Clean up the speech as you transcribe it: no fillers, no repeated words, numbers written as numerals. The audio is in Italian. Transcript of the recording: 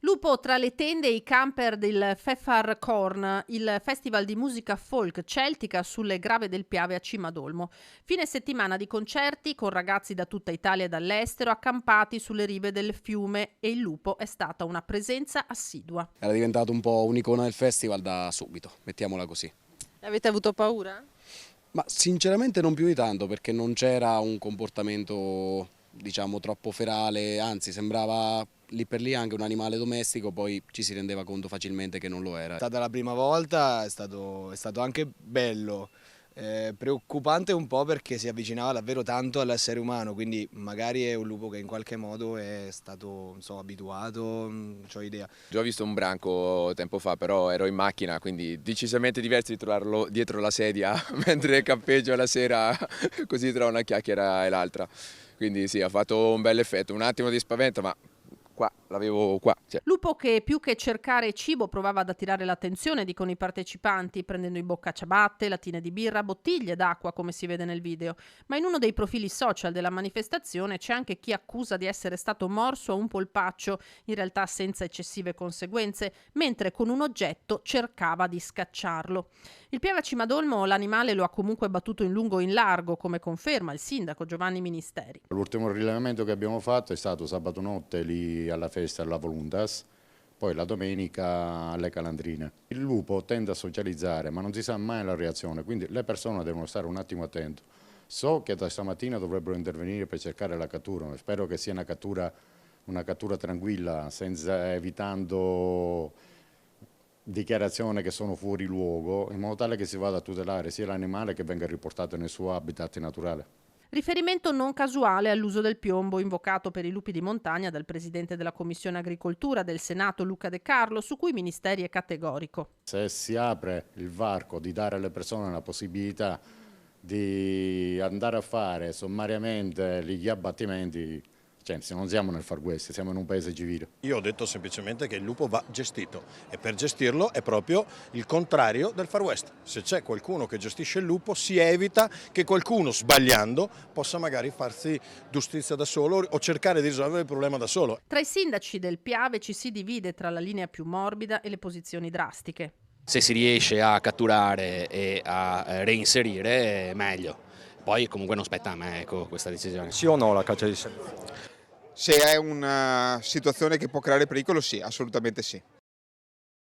Lupo tra le tende e i camper del Pfefferkorn, il festival di musica folk celtica sulle Grave del Piave a Cimadolmo. Fine settimana di concerti con ragazzi da tutta Italia e dall'estero accampati sulle rive del fiume e il lupo è stata una presenza assidua. Era diventato un po' un'icona del festival da subito, mettiamola così. Avete avuto paura? Ma sinceramente non più di tanto, perché non c'era un comportamento, diciamo, troppo ferale, anzi sembrava lì per lì anche un animale domestico, poi ci si rendeva conto facilmente che non lo era. È stata la prima volta, è stato anche bello, preoccupante un po' perché si avvicinava davvero tanto all'essere umano, quindi magari è un lupo che in qualche modo è stato, non so, abituato, non ho idea. Già ho visto un branco tempo fa, però ero in macchina, quindi decisamente diverso di trovarlo dietro la sedia mentre campeggio la sera, così tra una chiacchiera e l'altra. Quindi sì, ha fatto un bel effetto, un attimo di spavento, ma qua, l'avevo qua. Lupo che più che cercare cibo provava ad attirare l'attenzione, dicono i partecipanti, prendendo in bocca ciabatte, lattine di birra, bottiglie d'acqua, come si vede nel video. Ma in uno dei profili social della manifestazione c'è anche chi accusa di essere stato morso a un polpaccio, in realtà senza eccessive conseguenze, mentre con un oggetto cercava di scacciarlo. Il Piave Cimadolmo l'animale lo ha comunque battuto in lungo e in largo, come conferma il sindaco Giovanni Ministeri. L'ultimo rilevamento che abbiamo fatto è stato sabato notte lì alla festa alla Voluntas, poi la domenica alle Calandrine. Il lupo tende a socializzare, ma non si sa mai la reazione, quindi le persone devono stare un attimo attento. So che da stamattina dovrebbero intervenire per cercare la cattura, spero che sia una cattura tranquilla, evitando dichiarazioni che sono fuori luogo, in modo tale che si vada a tutelare sia l'animale che venga riportato nel suo habitat naturale. Riferimento non casuale all'uso del piombo invocato per i lupi di montagna dal presidente della Commissione Agricoltura del Senato Luca De Carlo, su cui Ministeri è categorico. Se si apre il varco di dare alle persone la possibilità di andare a fare sommariamente gli abbattimenti, cioè, se non siamo nel Far West, siamo in un paese civile. Io ho detto semplicemente che il lupo va gestito e per gestirlo è proprio il contrario del Far West. Se c'è qualcuno che gestisce il lupo si evita che qualcuno sbagliando possa magari farsi giustizia da solo o cercare di risolvere il problema da solo. Tra i sindaci del Piave ci si divide tra la linea più morbida e le posizioni drastiche. Se si riesce a catturare e a reinserire, meglio. Poi comunque non spetta a me, ecco, questa decisione. Sì o no la caccia di salvezza? Se è una situazione che può creare pericolo, sì, assolutamente sì.